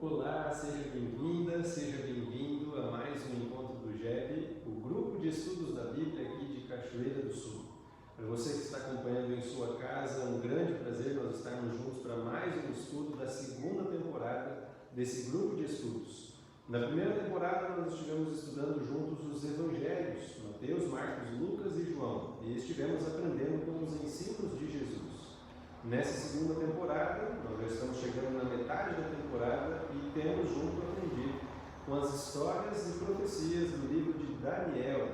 Olá, seja bem-vinda, seja bem-vindo a mais um encontro do GEB, o grupo de estudos da Bíblia aqui de Cachoeira do Sul. Para você que está acompanhando em sua casa, é um grande prazer nós estarmos juntos para mais um estudo da segunda temporada desse grupo de estudos. Na primeira temporada nós estivemos estudando juntos os evangelhos, Mateus, Marcos, Lucas e João, e estivemos aprendendo com os ensinos de Jesus. Nessa segunda temporada, nós já estamos chegando na metade da temporada e temos junto aprendido com as histórias e profecias do livro de Daniel.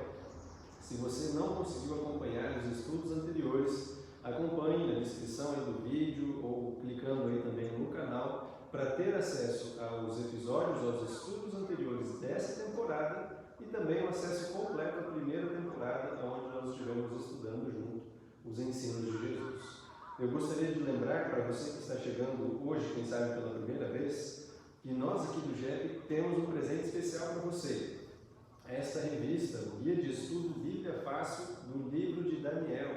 Se você não conseguiu acompanhar os estudos anteriores, acompanhe na descrição aí do vídeo ou clicando aí também no canal para ter acesso aos episódios, aos estudos anteriores dessa temporada e também o acesso completo à primeira temporada, onde nós estivemos estudando junto os ensinos de Jesus. Eu gostaria de lembrar para você que está chegando hoje, quem sabe pela primeira vez, que nós aqui do GEP temos um presente especial para você. Esta revista, o Guia de Estudo Bíblia Fácil do livro de Daniel,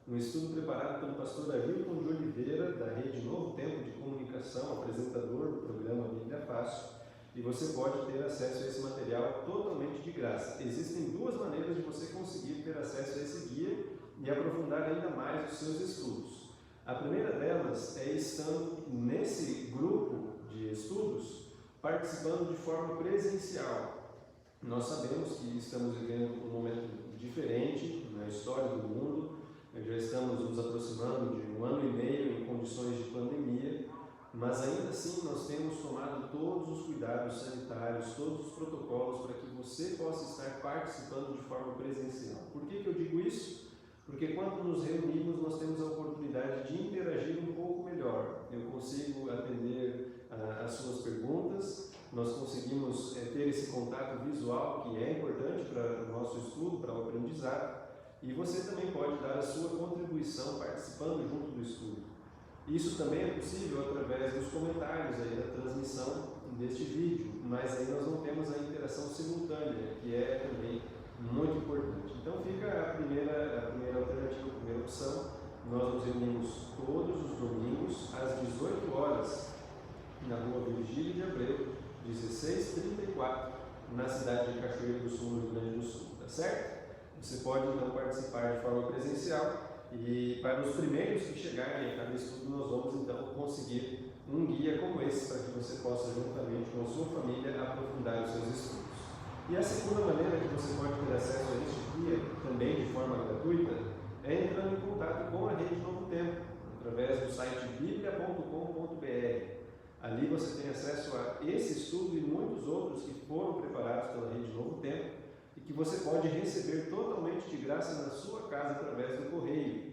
um estudo preparado pelo pastor Ailton de Oliveira, da Rede Novo Tempo de Comunicação, apresentador do programa Bíblia Fácil, e você pode ter acesso a esse material totalmente de graça. Existem duas maneiras de você conseguir ter acesso a esse guia e aprofundar ainda mais os seus estudos. A primeira delas é estando nesse grupo de estudos, participando de forma presencial. Nós sabemos que estamos vivendo um momento diferente na história do mundo, já estamos nos aproximando de 1 ano e meio em condições de pandemia, mas ainda assim nós temos tomado todos os cuidados sanitários, todos os protocolos para que você possa estar participando de forma presencial. Por que eu digo isso? Porque quando nos reunimos, nós temos a oportunidade de interagir um pouco melhor. Eu consigo atender as suas perguntas, nós conseguimos ter esse contato visual que é importante para o nosso estudo, para o aprendizado, e você também pode dar a sua contribuição participando junto do estudo. Isso também é possível através dos comentários aí da transmissão deste vídeo, mas aí nós não temos a interação simultânea, que é também muito importante. Então fica a primeira alternativa, a primeira opção. Nós nos reunimos todos os domingos às 18 horas na rua Virgílio de Abreu, 1634, na cidade de Cachoeira do Sul, no Rio Grande do Sul, tá certo? Você pode então participar de forma presencial e para os primeiros que chegarem a cada estudo nós vamos então conseguir um guia como esse para que você possa juntamente com a sua família aprofundar os seus estudos. E a segunda maneira que você pode ter acesso a este guia, também de forma gratuita, é entrando em contato com a Rede Novo Tempo, através do site biblia.com.br. Ali você tem acesso a esse estudo e muitos outros que foram preparados pela Rede Novo Tempo e que você pode receber totalmente de graça na sua casa através do correio.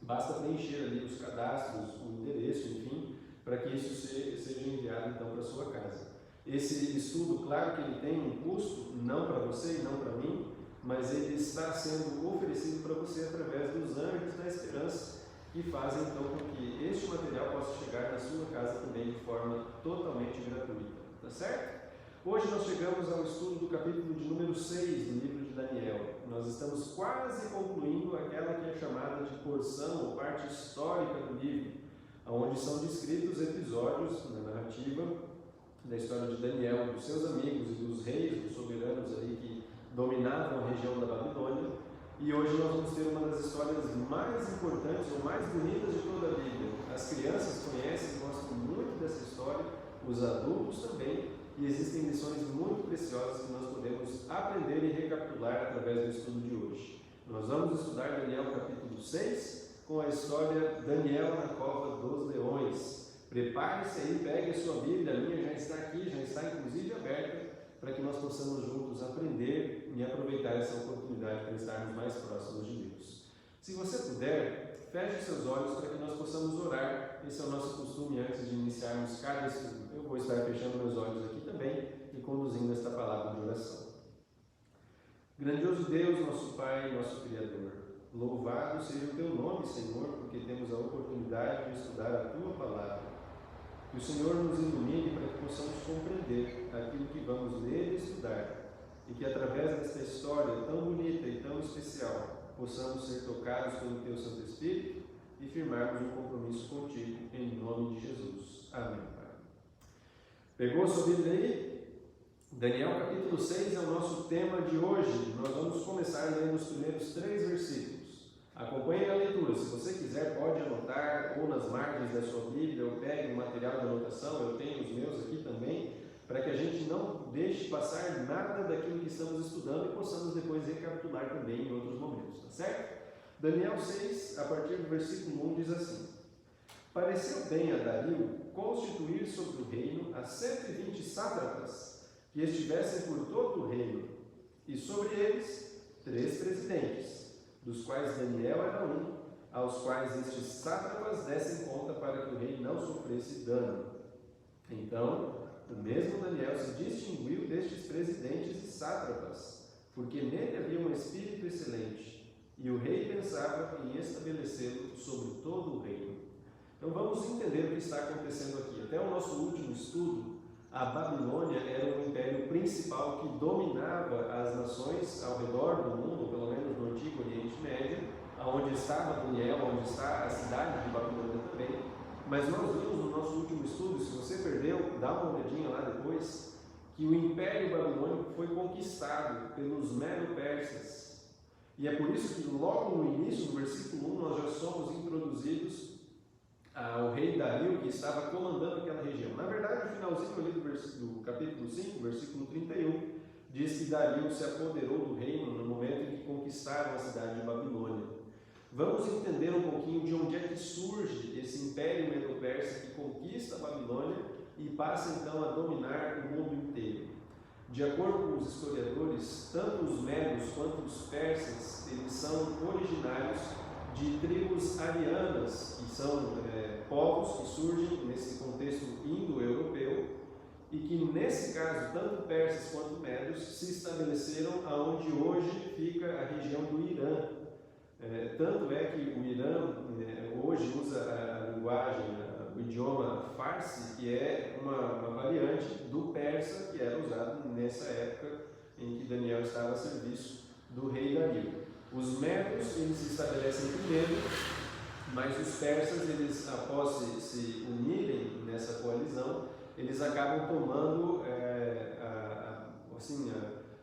Basta preencher ali os cadastros, o endereço, enfim, para que isso seja enviado então para a sua casa. Esse estudo, claro que ele tem um custo, não para você e não para mim, mas ele está sendo oferecido para você através dos Anjos da Esperança, que fazem então com que este material possa chegar na sua casa também de forma totalmente gratuita, tá certo? Hoje nós chegamos ao estudo do capítulo de número 6 do livro de Daniel. Nós estamos quase concluindo aquela que é chamada de porção ou parte histórica do livro, onde são descritos episódios na narrativa da história de Daniel, dos seus amigos e dos reis, dos soberanos ali que dominavam a região da Babilônia. E hoje nós vamos ter uma das histórias mais importantes ou mais bonitas de toda a Bíblia. As crianças conhecem, gostam muito dessa história, os adultos também, e existem lições muito preciosas que nós podemos aprender e recapitular através do estudo de hoje. Nós vamos estudar Daniel capítulo 6 com a história Daniel na Cova dos Leões. Prepare-se aí, pegue a sua Bíblia, a minha já está aqui, já está inclusive aberta, para que nós possamos juntos aprender e aproveitar essa oportunidade para estarmos mais próximos de Deus. Se você puder, feche os seus olhos para que nós possamos orar. Esse é o nosso costume antes de iniciarmos cada estudo. Eu vou estar fechando meus olhos aqui também e conduzindo esta palavra de oração. Grandioso Deus, nosso Pai, nosso Criador, louvado seja o Teu nome, Senhor, porque temos a oportunidade de estudar a Tua palavra. Que o Senhor nos ilumine para que possamos compreender aquilo que vamos ler e estudar, e que através desta história tão bonita e tão especial, possamos ser tocados pelo Teu Santo Espírito e firmarmos um compromisso contigo, em nome de Jesus. Amém, Pai. Pegou sua Bíblia aí? Daniel capítulo 6 é o nosso tema de hoje. Nós vamos começar lendo os primeiros 3 versículos. Acompanhe a leitura. Se você quiser, pode anotar ou nas margens da sua Bíblia, ou pegue o material de anotação, eu tenho os meus aqui também, para que a gente não deixe passar nada daquilo que estamos estudando e possamos depois recapitular também em outros momentos, tá certo? Daniel 6, a partir do versículo 1, diz assim: Pareceu bem a Dario constituir sobre o reino as 120 sátrapas que estivessem por todo o reino, e sobre eles 3 presidentes, dos quais Daniel era um, aos quais estes sátrapas dessem conta para que o rei não sofresse dano. Então, o mesmo Daniel se distinguiu destes presidentes e sátrapas, porque nele havia um espírito excelente, e o rei pensava em estabelecê-lo sobre todo o reino. Então vamos entender o que está acontecendo aqui. Até o nosso último estudo, a Babilônia era o império principal que dominava as nações ao redor do mundo, pelo menos no Antigo Oriente Médio, onde estava Daniel, onde está a cidade de Babilônia também. Mas nós vimos no nosso último estudo, se você perdeu, dá uma olhadinha lá depois, que o Império Babilônico foi conquistado pelos Medo-Persas. E é por isso que logo no início, no versículo 1, nós já somos introduzidos ao rei Dario, que estava comandando aquela região. Na verdade, no finalzinho ali do capítulo 5, versículo 31, diz que Dario se apoderou do reino no momento em que conquistaram a cidade de Babilônia. Vamos entender um pouquinho de onde é que surge esse império medo-persa que conquista a Babilônia e passa então a dominar o mundo inteiro. De acordo com os historiadores, tanto os medos quanto os persas, eles são originários de tribos arianas, que são povos que surgem nesse contexto indo-europeu e que, nesse caso, tanto persas quanto medos se estabeleceram aonde hoje fica a região do Irã. Tanto é que o Irã hoje usa a linguagem, o idioma Farsi, que é uma variante do persa que era usado nessa época em que Daniel estava a serviço do rei Dario. Os medos, eles se estabelecem primeiro, mas os persas, eles, após se unirem nessa coalizão, eles acabam tomando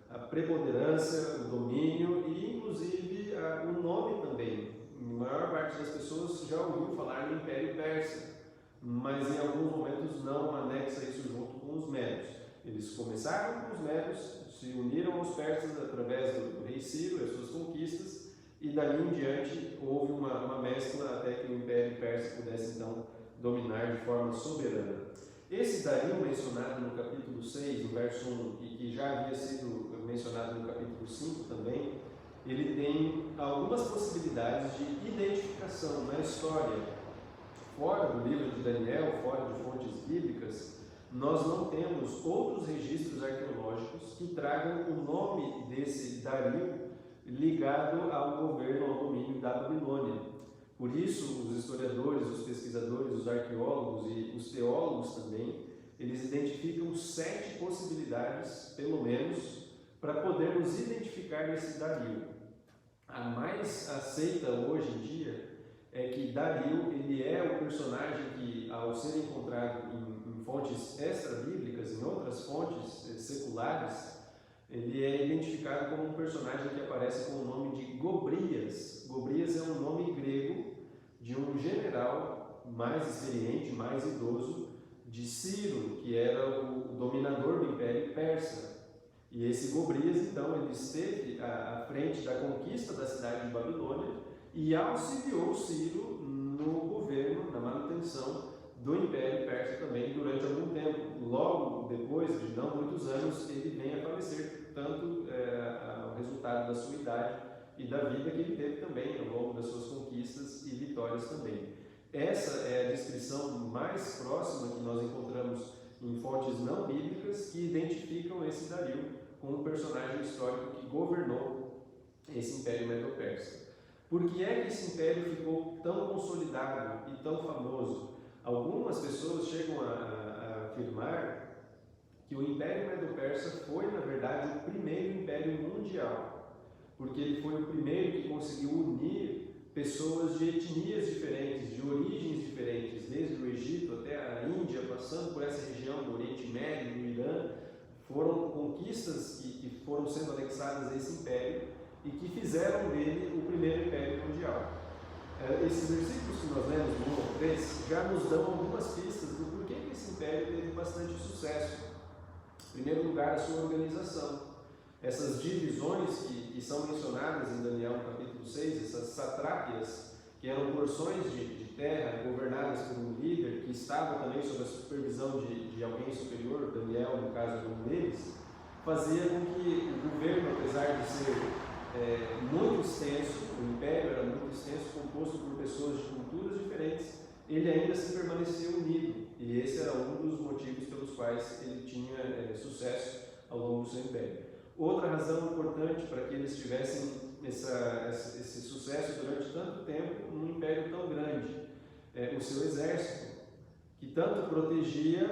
a preponderância, o domínio e, inclusive, o nome também. A maior parte das pessoas já ouviu falar no Império Persa, mas em alguns momentos não anexa isso junto com os medos. Eles começaram com os medos, se uniram aos persas através do rei Ciro e as suas conquistas, e dali em diante houve uma mescla até que o Império Persa pudesse então dominar de forma soberana. Esse Dario mencionado no capítulo 6, no verso 1, e que já havia sido mencionado no capítulo 5 também, ele tem algumas possibilidades de identificação na história. Fora do livro de Daniel, fora de fontes bíblicas, nós não temos outros registros arqueológicos que tragam o nome desse Dario ligado ao governo, ao domínio da Babilônia. Por isso, os historiadores, os pesquisadores, os arqueólogos e os teólogos também, eles identificam 7 possibilidades, pelo menos, para podermos identificar esse Dario. A mais aceita hoje em dia é que Dario, ele é o personagem que, ao ser encontrado em fontes extra-bíblicas, em outras fontes seculares, ele é identificado como um personagem que aparece com o nome de Gobrias. Gobrias é um nome grego de um general mais experiente, mais idoso, de Ciro, que era o dominador do Império Persa. E esse Gobrias, então, ele esteve à frente da conquista da cidade de Babilônia e auxiliou Ciro no governo, na manutenção do Império Persa também durante algum tempo. Logo depois de não muitos anos, ele vem a falecer, tanto ao resultado da sua idade e da vida que ele teve também ao longo das suas conquistas e vitórias também. Essa é a descrição mais próxima que nós encontramos em fontes não bíblicas que identificam esse Dario como um personagem histórico que governou esse Império Medo-Persa. Por que é que esse império ficou tão consolidado e tão famoso? Algumas pessoas chegam a afirmar que o Império Medo-Persa foi, na verdade, o primeiro império mundial, porque ele foi o primeiro que conseguiu unir pessoas de etnias diferentes, de origens diferentes, desde o Egito até a Índia, passando por essa região do Oriente Médio, conquistas que foram sendo anexadas a esse império e que fizeram dele o primeiro império mundial. Esses versículos que nós lemos, do 1 ao 3, já nos dão algumas pistas do porquê que esse império teve bastante sucesso. Em primeiro lugar, a sua organização. Essas divisões que são mencionadas em Daniel no capítulo 6, essas satrápias, que eram porções de terra governadas por um líder que estava também sob a supervisão de alguém superior, Daniel, no caso, era um deles, fazia com que o governo, apesar de ser muito extenso, o império era muito extenso, composto por pessoas de culturas diferentes, ele ainda se permanecia unido, e esse era um dos motivos pelos quais ele tinha sucesso ao longo do seu império. Outra razão importante para que eles tivessem esse sucesso durante tanto tempo num império tão grande, o seu exército, que tanto protegia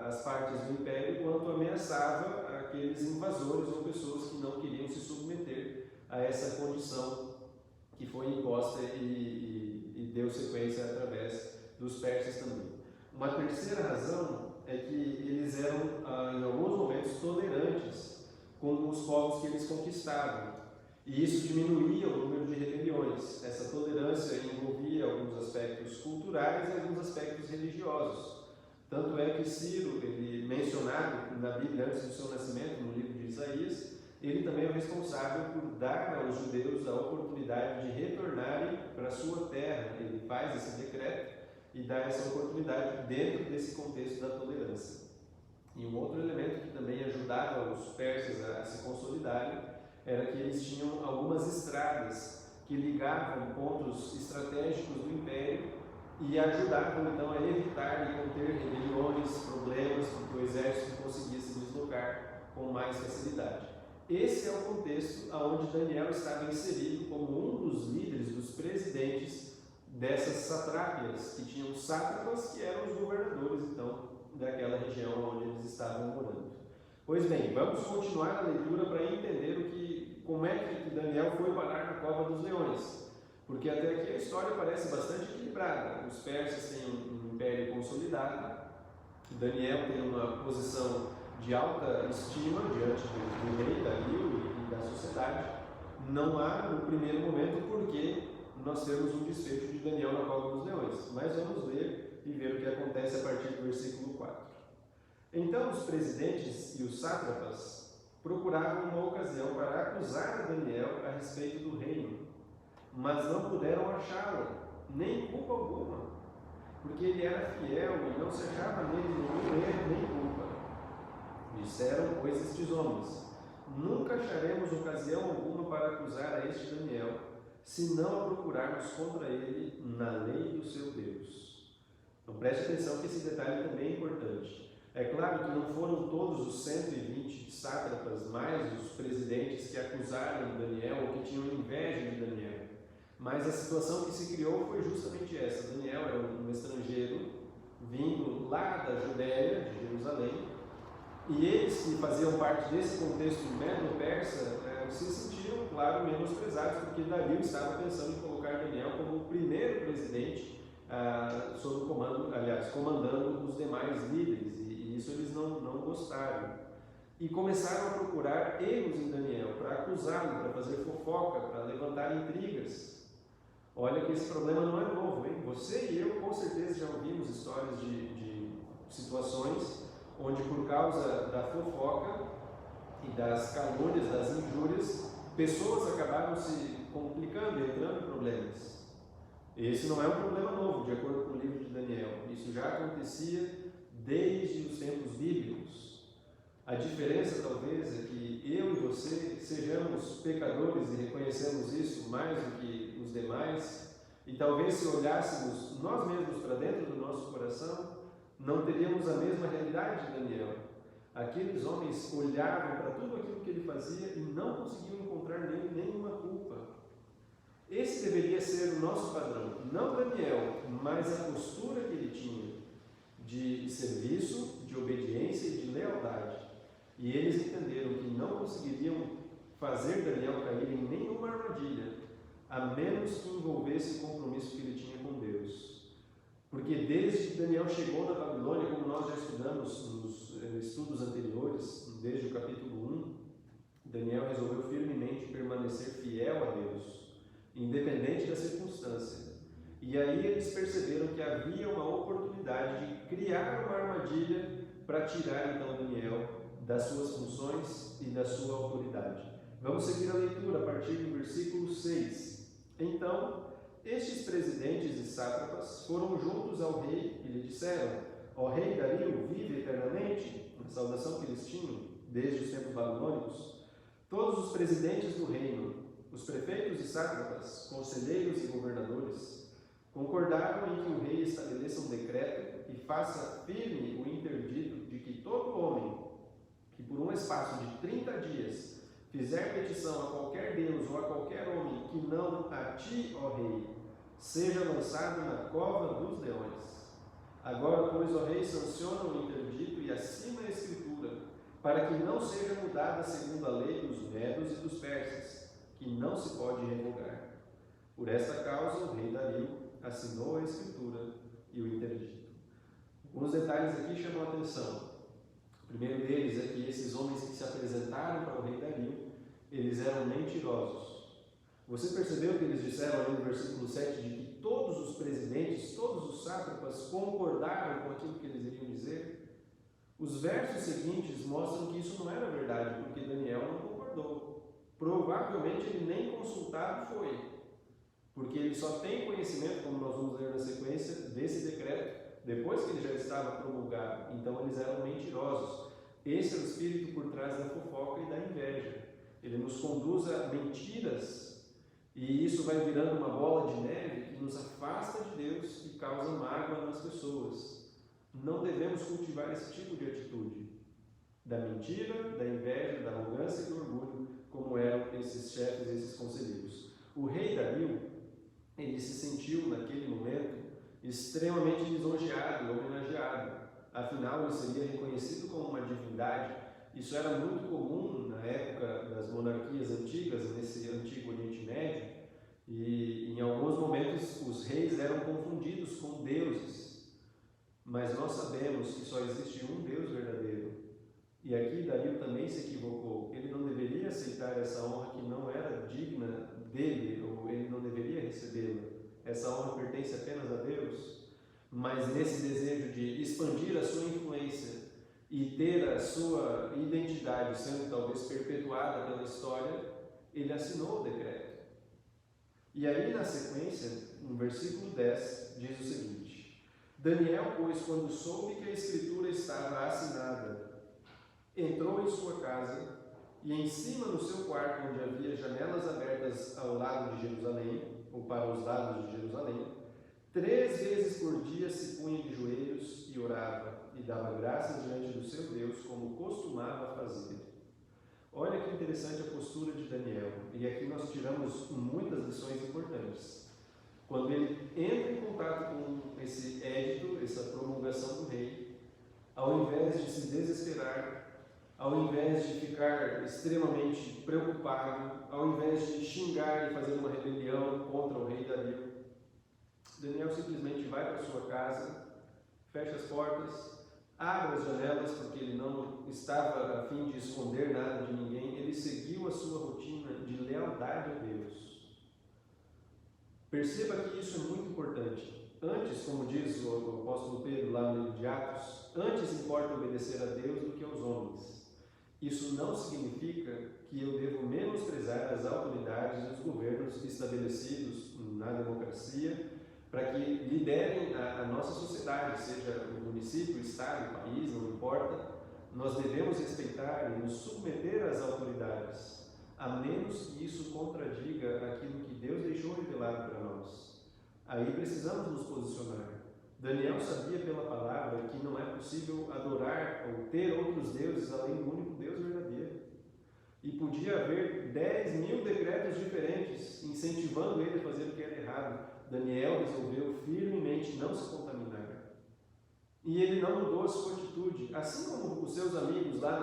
as partes do império quanto ameaçava aqueles invasores ou pessoas que não queriam se submeter a essa condição que foi imposta e deu sequência através dos persas também. Uma terceira razão é que eles eram, em alguns momentos, tolerantes com os povos que eles conquistavam, e isso diminuía o número de rebeliões. Essa tolerância envolvia alguns aspectos culturais e alguns aspectos religiosos. Tanto é que Ciro, ele mencionado na Bíblia antes do seu nascimento, no livro de Isaías, ele também é o responsável por dar aos judeus a oportunidade de retornarem para a sua terra. Ele faz esse decreto e dá essa oportunidade dentro desse contexto da tolerância. E um outro elemento que também ajudava os persas a se consolidarem era que eles tinham algumas estradas que ligavam pontos estratégicos do império e ajudavam então a evitar e conter rebeliões, problemas, porque o exército conseguia se deslocar com mais facilidade. Esse é o contexto onde Daniel estava inserido como um dos líderes, dos presidentes dessas satrápias, que tinham sátrapas, que eram os governadores então daquela região onde eles estavam morando. Pois bem, vamos continuar a leitura para entender como é que Daniel foi parar na cova dos leões, porque até aqui a história parece bastante equilibrada. Os persas têm um império consolidado, Daniel tem uma posição de alta estima diante do rei, Dario e da sociedade. Não há, no primeiro momento, porque nós temos um desfecho de Daniel na cova dos leões, mas vamos ler e ver o que acontece a partir do versículo 4. Então os presidentes e os sátrapas procuravam uma ocasião para acusar a Daniel a respeito do reino, mas não puderam achá-lo, nem culpa alguma, porque ele era fiel e não se achava nele nenhum erro nem culpa. Disseram, pois, estes homens: nunca acharemos ocasião alguma para acusar a este Daniel, se não a procurarmos contra ele na lei do seu Deus. Então preste atenção que esse detalhe também é importante. É claro que não foram todos os 120 sátrapas, mais os presidentes que acusaram Daniel ou que tinham inveja de Daniel. Mas a situação que se criou foi justamente essa. Daniel era um estrangeiro vindo lá da Judéia, de Jerusalém, e eles que faziam parte desse contexto medo-persa se sentiram, claro, menosprezados, porque Dario estava pensando em colocar Daniel como o primeiro presidente sob o comando, comandando os demais líderes, e isso eles não gostaram. E começaram a procurar erros em Daniel, para acusá-lo, para fazer fofoca, para levantar intrigas. Olha que esse problema não é novo, hein? Você e eu com certeza já ouvimos histórias de situações onde por causa da fofoca e das calúnias, das injúrias, pessoas acabaram se complicando, entrando em problemas. Esse não é um problema novo, de acordo com o livro de Daniel. Isso já acontecia desde os tempos bíblicos. A diferença, talvez, é que eu e você sejamos pecadores e reconhecemos isso mais do que os demais, e talvez se olhássemos nós mesmos para dentro do nosso coração, não teríamos a mesma realidade de Daniel. Aqueles homens olhavam para tudo aquilo que ele fazia e não conseguiam encontrar nele nenhuma culpa. Esse deveria ser o nosso padrão, não Daniel, mas a postura que ele tinha de serviço, de obediência e de lealdade. E eles entenderam que não conseguiriam fazer Daniel cair em nenhuma armadilha, a menos que envolvesse o compromisso que ele tinha com Deus. Porque desde que Daniel chegou na Babilônia, como nós já estudamos nos estudos anteriores, desde o capítulo 1, Daniel resolveu firmemente permanecer fiel a Deus, independente da circunstância. E aí eles perceberam que havia uma oportunidade de criar uma armadilha para tirar então Daniel das suas funções e da sua autoridade. Vamos seguir a leitura a partir do versículo 6. Então, estes presidentes e sátrapas foram juntos ao rei e lhe disseram: ó rei Dario, vive eternamente, a saudação que eles tinham desde os tempos babilônicos. Todos os presidentes do reino, os prefeitos e sátrapas, conselheiros e governadores, concordaram em que o rei estabeleça um decreto e faça firme o interdito de que todo homem que por um espaço de 30 dias fizer petição a qualquer deus ou a qualquer homem que não a ti, ó rei, seja lançado na cova dos leões. Agora, pois, ó rei, sanciona o interdito e assina a escritura, para que não seja mudada segundo a lei dos medos e dos persas, que não se pode revogar. Por esta causa, o rei Dario assinou a escritura e o interdito. Alguns detalhes aqui chamam a atenção. O primeiro deles é que esses homens que se apresentaram para o rei Dario, eles eram mentirosos. Você percebeu que eles disseram ali no versículo 7 de que todos os presidentes, todos os sátrapas concordaram com aquilo que eles iriam dizer? Os versos seguintes mostram que isso não era verdade, porque Daniel não concordou. Provavelmente ele nem consultado foi, porque ele só tem conhecimento, como nós vamos ler na sequência, desse decreto depois que ele já estava promulgado. Então eles eram mentirosos. Esse é o espírito por trás da fofoca e da inveja. Ele nos conduz a mentiras, e isso vai virando uma bola de neve que nos afasta de Deus e causa mágoa nas pessoas. Não devemos cultivar esse tipo de atitude, da mentira, da inveja, da arrogância e do orgulho, como eram esses chefes, esses conselheiros. O rei Dario, ele se sentiu naquele momento extremamente lisonjeado e homenageado. Afinal, ele seria reconhecido como uma divindade. Isso era muito comum na época das monarquias antigas, nesse antigo Oriente Médio, e em alguns momentos os reis eram confundidos com deuses. Mas nós sabemos que só existe um Deus verdadeiro. E aqui Dario também se equivocou. Ele não deveria aceitar essa honra que não era digna dele, ou ele não deveria recebê-la. Essa honra pertence apenas a Deus. Mas nesse desejo de expandir a sua influência e ter a sua identidade sendo talvez perpetuada pela história, ele assinou o decreto. E aí na sequência, no versículo 10, diz o seguinte: Daniel, pois, quando soube que a escritura estava assinada, entrou em sua casa e em cima no seu quarto, onde havia janelas abertas ao lado de Jerusalém, ou para os lados de Jerusalém, 3 vezes por dia se punha de joelhos e orava, e dava graças diante do seu Deus, como costumava fazer. Olha que interessante a postura de Daniel, e aqui nós tiramos muitas lições importantes. Quando ele entra em contato com esse édito, essa promulgação do rei, ao invés de se desesperar, ao invés de ficar extremamente preocupado, ao invés de xingar e fazer uma rebelião contra o rei Dario, Daniel simplesmente vai para sua casa, fecha as portas, abre as janelas, porque ele não estava a fim de esconder nada de ninguém. Ele seguiu a sua rotina de lealdade a Deus. Perceba que isso é muito importante. Antes, como diz o apóstolo Pedro lá no livro de Atos, antes importa obedecer a Deus do que aos homens. Isso não significa que eu devo menosprezar as autoridades e os governos estabelecidos na democracia para que liderem a nossa sociedade, seja o município, o estado, o país, não importa. Nós devemos respeitar e nos submeter às autoridades, a menos que isso contradiga aquilo que Deus deixou revelado para nós. Aí precisamos nos posicionar. Daniel sabia pela palavra que não é possível adorar ou ter outros deuses além do único Deus verdadeiro. E podia haver 10.000 decretos diferentes incentivando ele a fazer o que era errado. Daniel resolveu firmemente não se contaminar. E ele não mudou a sua atitude. Assim como os seus amigos lá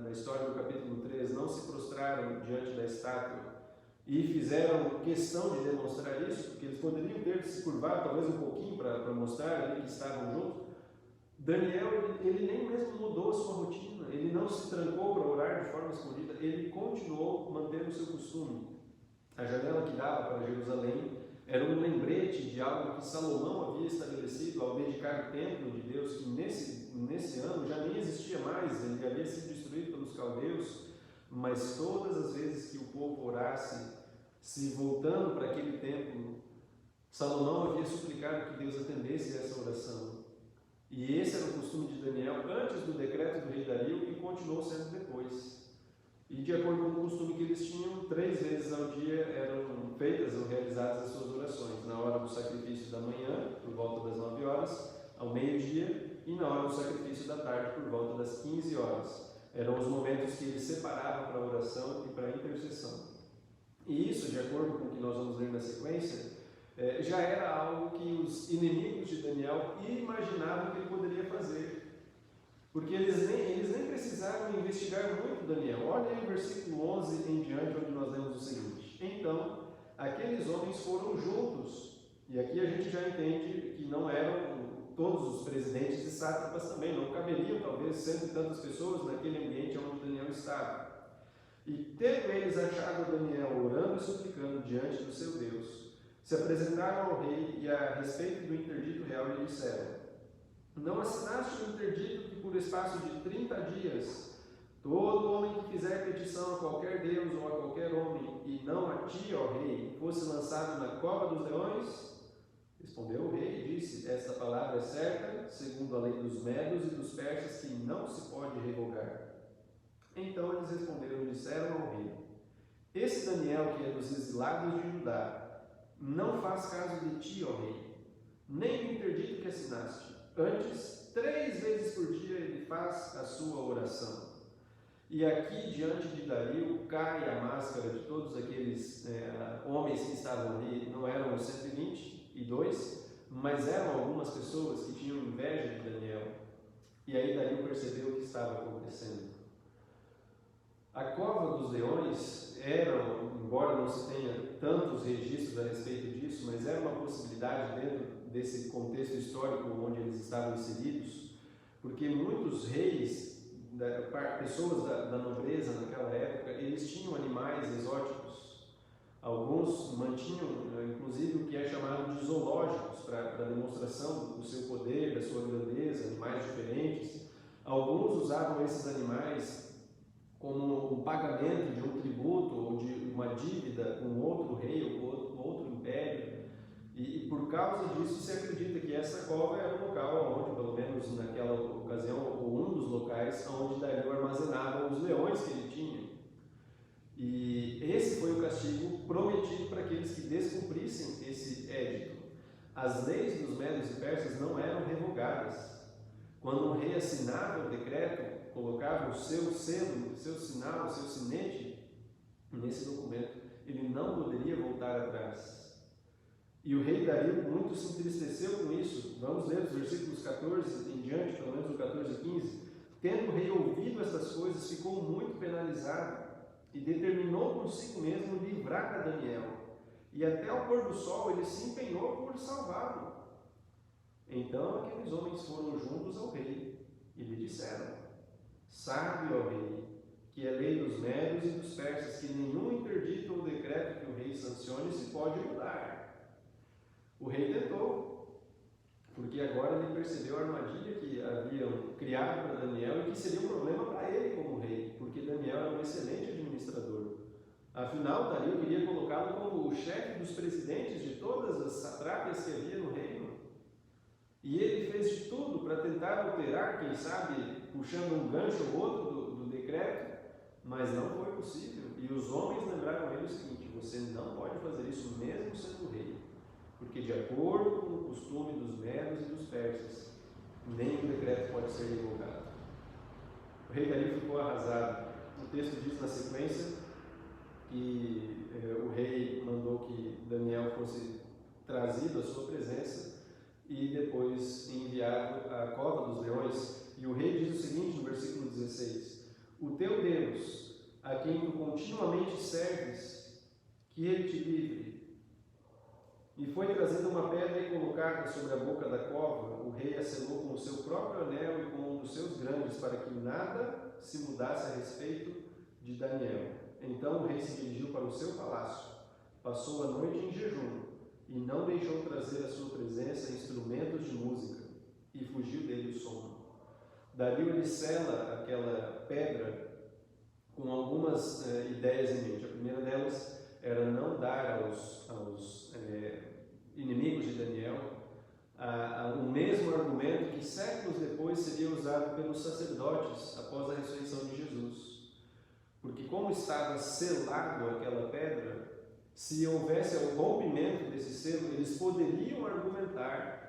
na história do capítulo 3 não se prostraram diante da estátua e fizeram questão de demonstrar isso, porque eles poderiam ter se curvado talvez um pouquinho para mostrar ali que estavam juntos. Daniel, ele nem mesmo mudou a sua rotina, ele não se trancou para orar de forma escondida, ele continuou mantendo o seu costume. A janela que dava para Jerusalém era um lembrete de algo que Salomão havia estabelecido ao dedicar o templo de Deus, que nesse ano já nem existia mais, ele havia sido destruído pelos caldeus, mas todas as vezes que o povo orasse, se voltando para aquele templo, Salomão havia suplicado que Deus atendesse a essa oração. E esse era o costume de Daniel antes do decreto do rei Dario e continuou sendo depois. E de acordo com o costume que eles tinham, 3 vezes ao dia eram feitas ou realizadas as suas orações. Na hora do sacrifício da manhã, por volta das 9 horas, ao meio-dia, e na hora do sacrifício da tarde, por volta das 15 horas. Eram os momentos que eles separavam para a oração e para a intercessão. E isso, de acordo com o que nós vamos ler na sequência, já era algo que os inimigos de Daniel imaginavam que ele poderia fazer. Porque eles nem precisaram investigar muito Daniel. Olha aí o versículo 11 em diante, onde nós lemos o seguinte: então, aqueles homens foram juntos. E aqui a gente já entende que não eram todos os presidentes e sátrapas também, não caberiam talvez 100 e tantas pessoas naquele ambiente onde Daniel estava. E tendo eles achado Daniel orando e suplicando diante do seu Deus, se apresentaram ao rei e a respeito do interdito real lhe disseram: não assinaste o interdito que por espaço de 30 dias todo homem que fizer petição a qualquer Deus ou a qualquer homem, e não a ti, ó rei, fosse lançado na cova dos leões? Respondeu o rei e disse: esta palavra é certa, segundo a lei dos medos e dos persas, que não se pode revogar. Então eles responderam e disseram ao rei: esse Daniel, que é dos exilados de Judá, não faz caso de ti, ó rei, nem do interdito que assinaste. Antes, 3 vezes por dia ele faz a sua oração. E aqui, diante de Dario, cai a máscara de todos aqueles homens que estavam ali. Não eram os 122, mas eram algumas pessoas que tinham inveja de Daniel. E aí Dario percebeu o que estava acontecendo. A cova dos leões era, embora não se tenha tantos registros a respeito disso, mas era uma possibilidade dentro desse contexto histórico onde eles estavam inseridos, porque muitos reis, pessoas da nobreza naquela época, eles tinham animais exóticos. Alguns mantinham, inclusive, o que é chamado de zoológicos, para demonstração do seu poder, da sua grandeza, animais diferentes. Alguns usavam esses animais como um pagamento de um tributo ou de uma dívida com outro rei ou outro império. E por causa disso se acredita que essa cova era um local onde, pelo menos naquela ocasião, ou um dos locais onde Dario armazenava os leões que ele tinha. E esse foi o castigo prometido para aqueles que descumprissem esse édito. As leis dos medos e persas não eram revogadas. Quando um rei assinava o decreto, colocava o seu selo, o seu sinal, o seu sinete nesse documento, ele não poderia voltar atrás. E o rei Dario muito se entristeceu com isso. Vamos ler os versículos 14 em diante, pelo menos o 14 e 15. Tendo o rei ouvido essas coisas, ficou muito penalizado e determinou consigo mesmo livrar a Daniel. E até ao pôr do sol ele se empenhou por salvá-lo. Então aqueles homens foram juntos ao rei e lhe disseram: sabe, ó rei, que é lei dos medos e dos persas que nenhum interdito ou decreto que o rei sancione se pode mudar. O rei tentou, porque agora ele percebeu a armadilha que haviam criado para Daniel e que seria um problema para ele como rei, porque Daniel era um excelente administrador. Afinal, Dario queria colocá-lo como o chefe dos presidentes de todas as satrápias que havia no reino. E ele fez de tudo para tentar alterar, quem sabe, puxando um gancho ou outro do decreto, mas não foi possível. E os homens lembraram ele o seguinte: você não pode fazer isso mesmo sendo rei, porque de acordo com o costume dos medos e dos persas, nenhum decreto pode ser revogado. O rei Dario ficou arrasado. O texto diz na sequência que o rei mandou que Daniel fosse trazido à sua presença e depois enviado à cova dos leões. E o rei diz o seguinte no versículo 16: o teu Deus, a quem tu continuamente serves, que ele te livre. E foi trazida uma pedra e colocada sobre a boca da cova. O rei a selou com o seu próprio anel e com um dos seus grandes, para que nada se mudasse a respeito de Daniel. Então o rei se dirigiu para o seu palácio, passou a noite em jejum e não deixou trazer à sua presença instrumentos de música, e fugiu dele o sono. Dario ele sela aquela pedra com algumas ideias em mente. A primeira delas era não dar aos inimigos de Daniel o mesmo argumento que séculos depois seria usado pelos sacerdotes após a ressurreição de Jesus. Porque como estava selado aquela pedra, se houvesse o rompimento desse selo, eles poderiam argumentar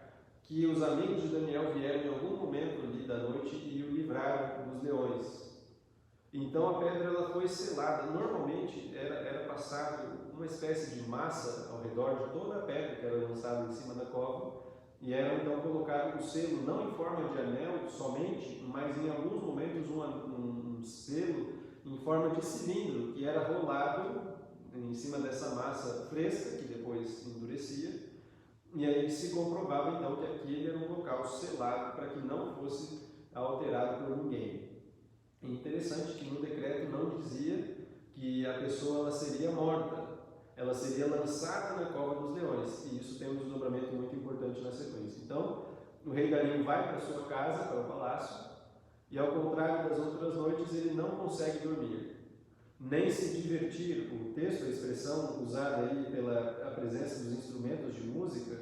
que os amigos de Daniel vieram em algum momento ali da noite e o livraram dos leões. Então a pedra ela foi selada. Normalmente era passado uma espécie de massa ao redor de toda a pedra que era lançada em cima da cova, e era então colocado o selo não em forma de anel somente, mas em alguns momentos um selo em forma de cilindro que era rolado em cima dessa massa fresca que depois endurecia, e aí se comprovava então que aquele era um local selado para que não fosse alterado por ninguém. É interessante que no decreto não dizia que a pessoa ela seria morta, ela seria lançada na cova dos leões, e isso tem um desdobramento muito importante na sequência. Então, o rei Dario vai para sua casa, para o palácio, e ao contrário das outras noites, ele não consegue dormir, nem se divertir. O texto, a expressão usada aí pela presença dos instrumentos de música,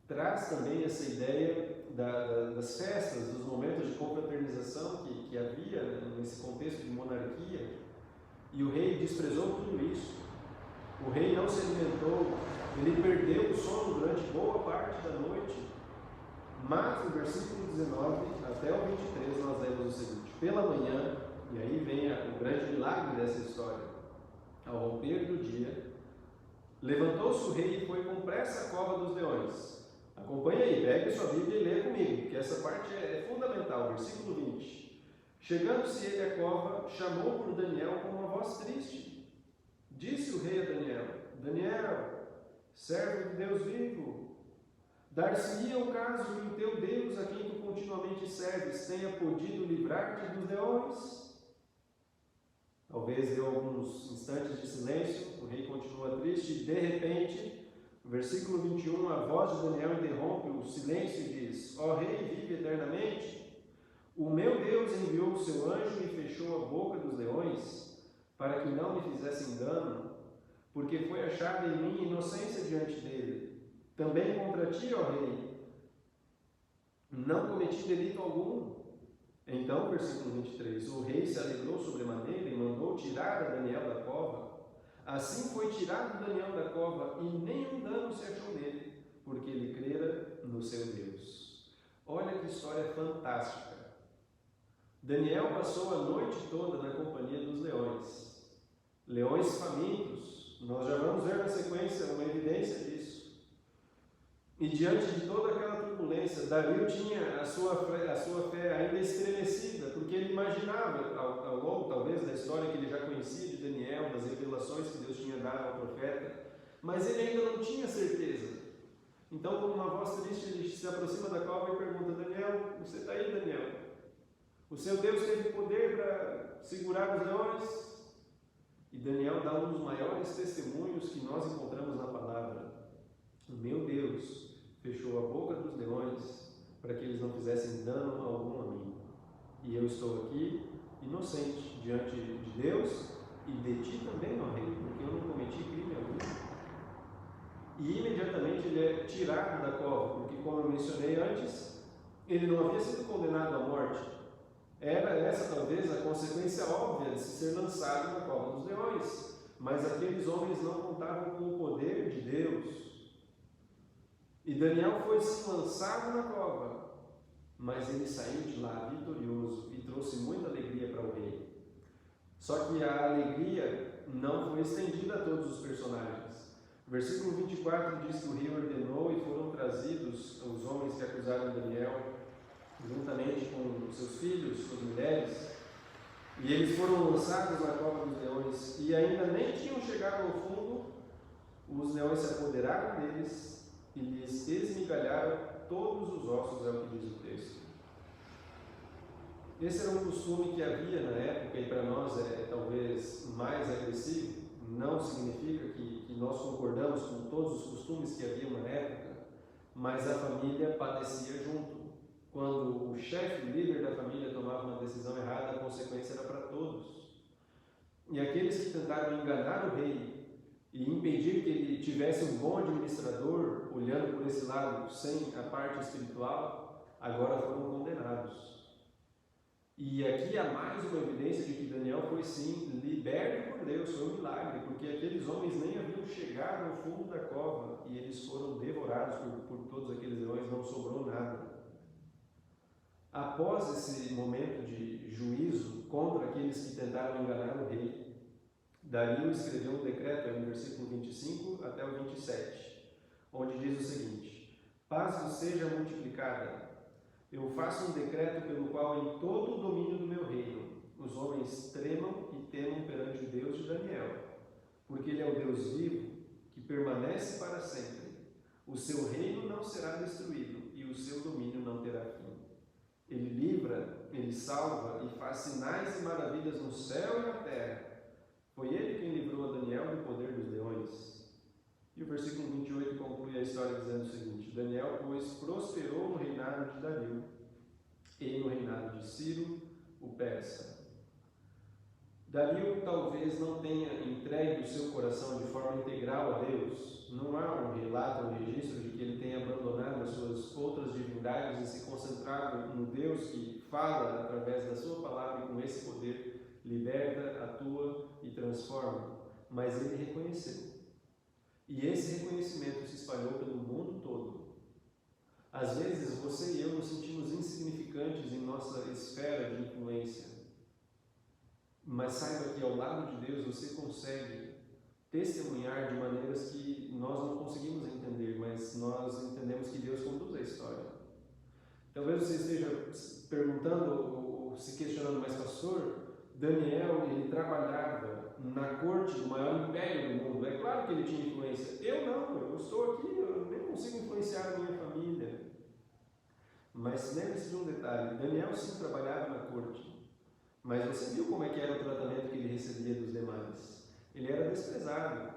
traz também essa ideia das festas, dos momentos de confraternização que havia nesse contexto de monarquia, e o rei desprezou tudo isso. O rei não se alimentou, ele perdeu o sono durante boa parte da noite, mas no versículo 19 até o 23 nós lemos o seguinte: pela manhã, e aí vem o grande milagre dessa história, ao romper do dia, levantou-se o rei e foi com pressa à cova dos leões. Acompanhe aí, pegue sua Bíblia e leia comigo, porque essa parte é fundamental, versículo 20. Chegando-se ele à cova, chamou por Daniel com uma voz triste. Disse o rei a Daniel: Daniel, servo de Deus vivo, dar-se-ia o caso que o teu Deus, a quem tu continuamente serves, tenha podido livrar-te dos leões? Talvez deu alguns instantes de silêncio, o rei continua triste, e de repente, no versículo 21, a voz de Daniel interrompe o silêncio e diz: ó rei, vive eternamente. O meu Deus enviou o seu anjo e fechou a boca dos leões, para que não me fizessem dano, porque foi achada em mim inocência diante dele. Também contra ti, ó rei, não cometi delito algum. Então, versículo 23, o rei se alegrou sobremaneira e mandou tirar a Daniel da cova. Assim foi tirado Daniel da cova, e nenhum dano se achou nele, porque ele crera no seu Deus. Olha que história fantástica. Daniel passou a noite toda na companhia dos leões. Leões famintos, nós já vamos ver na sequência uma evidência disso. E diante de toda aquela turbulência, Dario tinha a sua fé ainda estremecida, porque ele imaginava, ao longo talvez da história que ele já conhecia de Daniel, das revelações que Deus tinha dado ao profeta, mas ele ainda não tinha certeza. Então, com uma voz triste, ele se aproxima da cova e pergunta: Daniel, você está aí, Daniel? O seu Deus teve poder para segurar os leões? E Daniel dá um dos maiores testemunhos que nós encontramos na palavra. O meu Deus fechou a boca dos leões para que eles não fizessem dano algum a mim. E eu estou aqui inocente diante de Deus e de ti também, ó rei, porque eu não cometi crime algum. E imediatamente ele é tirado da cova, porque, como eu mencionei antes, ele não havia sido condenado à morte. Era essa talvez a consequência óbvia de se ser lançado na cova dos leões, mas aqueles homens não contavam com o poder de Deus. E Daniel foi se lançado na cova, mas ele saiu de lá vitorioso e trouxe muita alegria para o rei. Só que a alegria não foi estendida a todos os personagens. Versículo 24 diz que o rei ordenou e foram trazidos os homens que acusaram Daniel, juntamente com seus filhos, suas mulheres, e eles foram lançados na cova dos leões, e ainda nem tinham chegado ao fundo, os leões se apoderaram deles e lhes esmigalharam todos os ossos, é o que diz o texto. Esse era um costume que havia na época e para nós é talvez mais agressivo. Não significa que nós concordamos com todos os costumes que havia na época, mas a família padecia junto. Quando o chefe, o líder da família, tomava uma decisão errada, a consequência era para todos. E aqueles que tentaram enganar o rei e impedir que ele tivesse um bom administrador, olhando por esse lado, sem a parte espiritual, agora foram condenados. E aqui há mais uma evidência de que Daniel foi sim liberto por Deus, foi um milagre, porque aqueles homens nem haviam chegado ao fundo da cova e eles foram devorados por todos aqueles leões, não sobrou nada. Após esse momento de juízo contra aqueles que tentaram enganar o rei, Dario escreveu um decreto, no versículo 25 até o 27, onde diz o seguinte: paz vos seja multiplicada. Eu faço um decreto pelo qual em todo o domínio do meu reino os homens tremam e temam perante o Deus de Daniel, porque ele é o Deus vivo, que permanece para sempre. O seu reino não será destruído e o seu domínio não terá fim. Ele livra, ele salva e faz sinais e maravilhas no céu e na terra. Foi ele quem livrou a Daniel do poder dos leões. E o versículo 28 conclui a história dizendo o seguinte: Daniel, pois, prosperou no reinado de Dario e no reinado de Ciro, o persa. Dario talvez não tenha entregue o seu coração de forma integral a Deus. Não há um relato, um registro de que ele tenha abandonado as suas outras divindades e se concentrado no Deus que fala através da sua palavra e com esse poder liberta, atua e transforma. Mas ele reconheceu. E esse reconhecimento se espalhou pelo mundo todo. Às vezes você e eu nos sentimos insignificantes em nossa esfera de influência. Mas saiba que ao lado de Deus você consegue testemunhar de maneiras que nós não conseguimos entender, mas nós entendemos que Deus conduz a história. Talvez você esteja perguntando ou se questionando, mas pastor, Daniel, ele trabalhava na corte do maior império do mundo. É claro que ele tinha influência. Eu não, eu estou aqui, eu nem consigo influenciar a minha família. Mas lembre-se de um detalhe: Daniel sim trabalhava na corte. Mas você viu como é que era o tratamento que ele recebia dos demais? Ele era desprezado.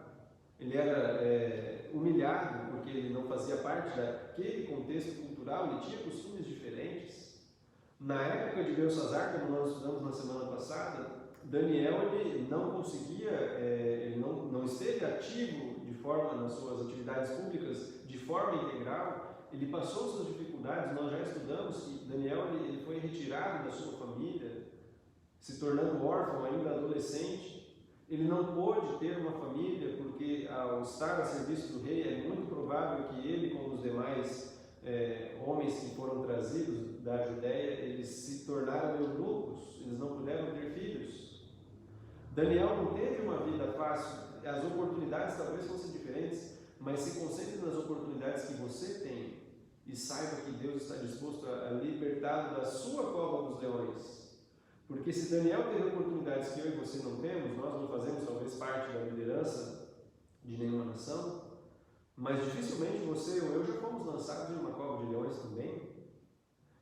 Ele era humilhado porque ele não fazia parte daquele contexto cultural, ele tinha costumes diferentes. Na época de Belsazar, como nós estudamos na semana passada, Daniel ele não conseguia, ele não esteve ativo de forma nas suas atividades públicas de forma integral. Ele passou suas dificuldades. Nós já estudamos que Daniel ele foi retirado da sua família, se tornando órfão ainda adolescente. Ele não pôde ter uma família porque ao estar a serviço do rei é muito provável que ele, como os demais homens que foram trazidos da Judéia, eles se tornaram eunucos, eles não puderam ter filhos. Daniel não teve uma vida fácil, as oportunidades talvez fossem diferentes, mas se concentre nas oportunidades que você tem e saiba que Deus está disposto a libertá-lo da sua cova dos leões. Porque se Daniel teve oportunidades que eu e você não temos, nós não fazemos talvez parte da liderança de nenhuma nação, mas dificilmente você ou eu já fomos lançados em uma cova de leões também.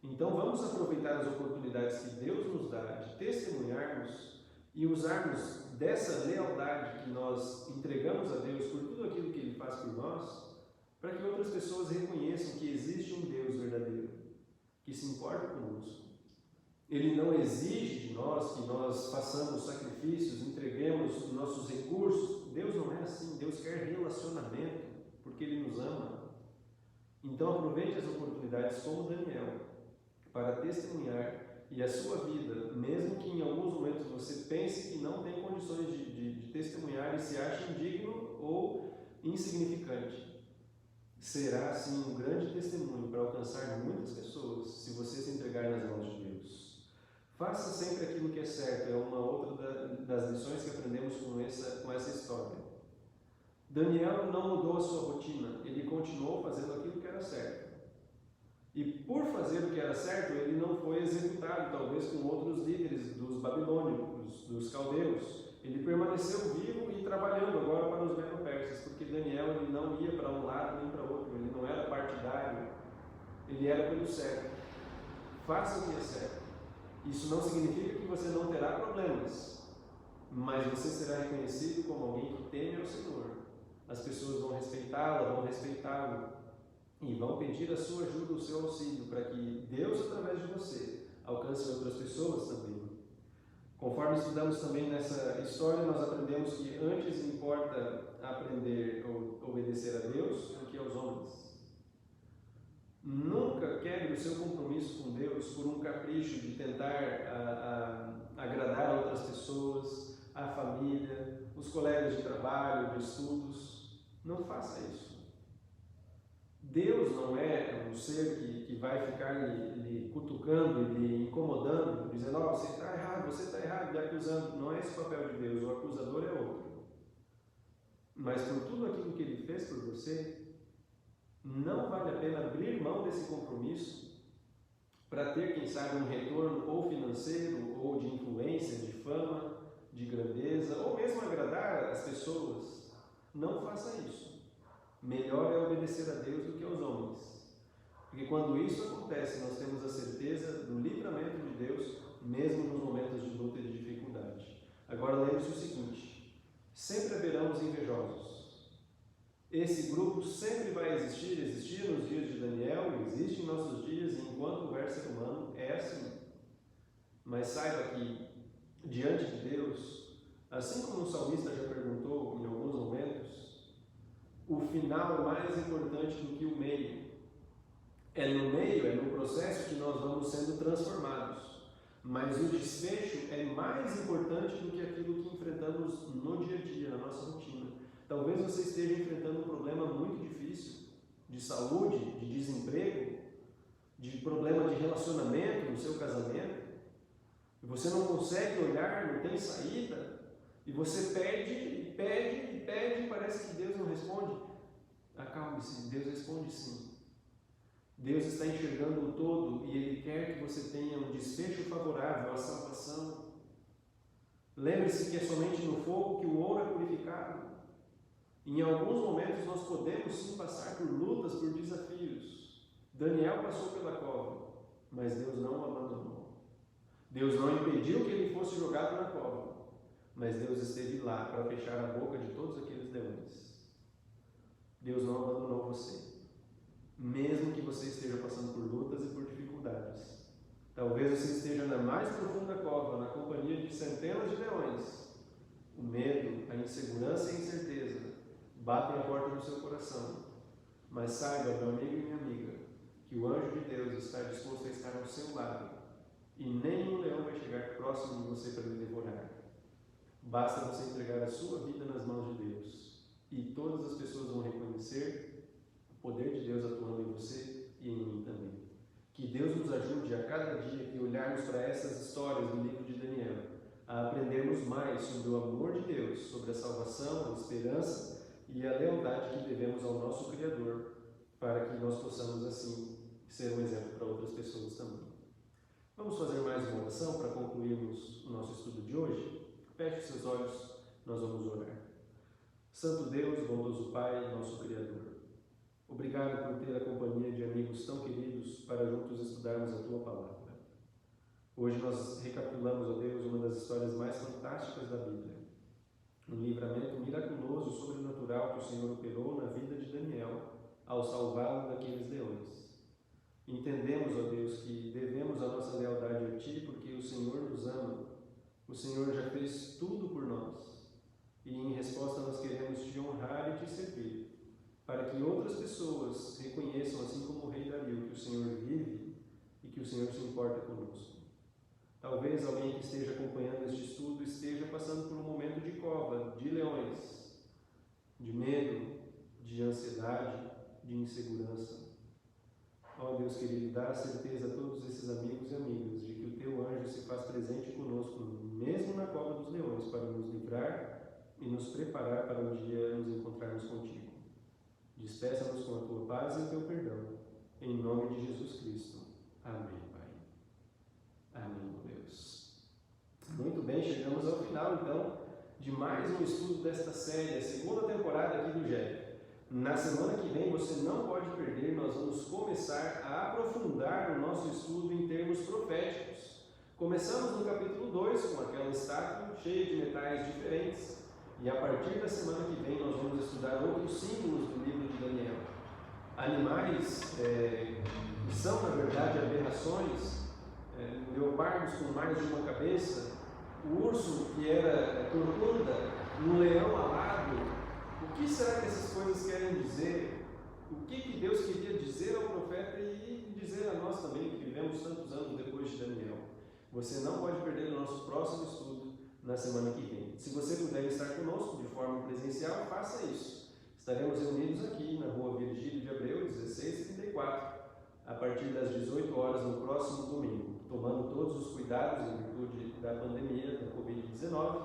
Então vamos aproveitar as oportunidades que Deus nos dá de testemunharmos e usarmos dessa lealdade que nós entregamos a Deus por tudo aquilo que Ele faz por nós, para que outras pessoas reconheçam que existe um Deus verdadeiro, que se importa conosco. Ele não exige de nós que nós façamos sacrifícios, entreguemos nossos recursos. Deus não é assim. Deus quer relacionamento, porque Ele nos ama. Então aproveite as oportunidades como Daniel, para testemunhar, e a sua vida, mesmo que em alguns momentos você pense que não tem condições de testemunhar e se ache indigno ou insignificante, será assim um grande testemunho para alcançar muitas pessoas se você se entregar nas mãos de Deus. Faça sempre aquilo que é certo, é uma outra das lições que aprendemos com essa história. Daniel não mudou a sua rotina, ele continuou fazendo aquilo que era certo. E por fazer o que era certo, ele não foi executado, talvez com outros líderes dos babilônicos, dos caldeus. Ele permaneceu vivo e trabalhando agora para os Medo-Persas, porque Daniel ele não ia para um lado nem para outro, ele não era partidário, ele era pelo certo. Faça o que é certo. Isso não significa que você não terá problemas, mas você será reconhecido como alguém que teme ao Senhor. As pessoas vão respeitá-la, vão respeitá-lo e vão pedir a sua ajuda, o seu auxílio, para que Deus, através de você, alcance outras pessoas também. Conforme estudamos também nessa história, nós aprendemos que antes importa aprender ou obedecer a Deus do que aos homens. Nunca quebre o seu compromisso com Deus por um capricho de tentar agradar outras pessoas, a família, os colegas de trabalho, de estudos. Não faça isso. Deus não é um ser que vai ficar lhe cutucando e lhe incomodando, dizendo, você está errado, lhe acusando. Não é esse o papel de Deus, o acusador é outro. Mas por tudo aquilo que Ele fez por você, não vale a pena abrir mão desse compromisso para ter, quem sabe, um retorno ou financeiro, ou de influência, de fama, de grandeza, ou mesmo agradar as pessoas. Não faça isso. Melhor é obedecer a Deus do que aos homens. Porque quando isso acontece, nós temos a certeza do livramento de Deus, mesmo nos momentos de luta e de dificuldade. Agora lembre-se o seguinte: sempre haverão os invejosos. Esse grupo sempre vai existir nos dias de Daniel, existe em nossos dias, e enquanto houver ser humano, é assim. Mas saiba que, diante de Deus, assim como o salmista já perguntou em alguns momentos, o final é mais importante do que o meio. É no meio, é no processo que nós vamos sendo transformados. Mas o desfecho é mais importante do que aquilo que enfrentamos no dia a dia, na nossa rotina. Talvez você esteja enfrentando um problema muito difícil, de saúde, de desemprego, de problema de relacionamento no seu casamento, e você não consegue olhar, não tem saída, e você pede, e parece que Deus não responde. Acalme-se, Deus responde sim. Deus está enxergando o todo e Ele quer que você tenha um desfecho favorável à salvação. Lembre-se que é somente no fogo que o ouro é purificado. Em alguns momentos nós podemos sim passar por lutas, por desafios. Daniel passou pela cova, mas Deus não o abandonou. Deus não impediu que ele fosse jogado na cova, mas Deus esteve lá para fechar a boca de todos aqueles leões. Deus não abandonou você, mesmo que você esteja passando por lutas e por dificuldades. Talvez você esteja na mais profunda cova, na companhia de centenas de leões. O medo, a insegurança e a incerteza batem a porta do seu coração. Mas saiba, meu amigo e minha amiga, que o anjo de Deus está disposto a estar ao seu lado e nenhum leão vai chegar próximo de você para lhe devorar. Basta você entregar a sua vida nas mãos de Deus e todas as pessoas vão reconhecer o poder de Deus atuando em você e em mim também. Que Deus nos ajude a cada dia que olharmos para essas histórias do livro de Daniel, a aprendermos mais sobre o amor de Deus, sobre a salvação, a esperança e a lealdade que devemos ao nosso Criador, para que nós possamos assim ser um exemplo para outras pessoas também. Vamos fazer mais uma oração para concluirmos o nosso estudo de hoje? Feche seus olhos, nós vamos orar. Santo Deus, bondoso Pai, nosso Criador, obrigado por ter a companhia de amigos tão queridos para juntos estudarmos a Tua Palavra. Hoje nós recapitulamos, ó Deus, uma das histórias mais fantásticas da Bíblia. Um livramento miraculoso, sobrenatural que o Senhor operou na vida de Daniel ao salvá-lo daqueles leões. Entendemos, ó Deus, que devemos a nossa lealdade a Ti porque o Senhor nos ama. O Senhor já fez tudo por nós. E em resposta nós queremos Te honrar e Te servir, para que outras pessoas reconheçam, assim como o rei Dario, que o Senhor vive e que o Senhor se importa conosco. Talvez alguém que esteja acompanhando este estudo esteja passando por um momento de cova, de leões, de medo, de ansiedade, de insegurança. Ó Deus querido, dá a certeza a todos esses amigos e amigas de que o Teu anjo se faz presente conosco, mesmo na cova dos leões, para nos livrar e nos preparar para um dia nos encontrarmos contigo. Despeça-nos com a Tua paz e o Teu perdão. Em nome de Jesus Cristo. Amém, Pai. Amém, Deus. Muito bem, chegamos ao final, então, de mais um estudo desta série, a segunda temporada aqui do GEP. Na semana que vem você não pode perder, nós vamos começar a aprofundar o nosso estudo em termos proféticos. Começamos no capítulo 2 com aquela estátua cheia de metais diferentes e a partir da semana que vem nós vamos estudar outros símbolos do livro de Daniel. Animais que são na verdade aberrações, leopardos com mais de uma cabeça, o urso que era corcunda, um leão alado. O que será que essas coisas querem dizer? O que Deus queria dizer ao profeta e dizer a nós também, que vivemos tantos anos depois de Daniel? Você não pode perder o nosso próximo estudo na semana que vem. Se você puder estar conosco de forma presencial, faça isso. Estaremos reunidos aqui na rua Virgílio de Abreu, 1634, a partir das 18 horas no próximo domingo, tomando todos os cuidados em virtude da pandemia da Covid-19.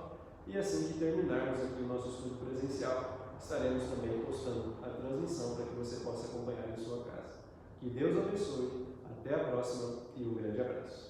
E assim que terminarmos aqui o nosso estudo presencial, estaremos também postando a transmissão para que você possa acompanhar em sua casa. Que Deus abençoe, até a próxima e um grande abraço.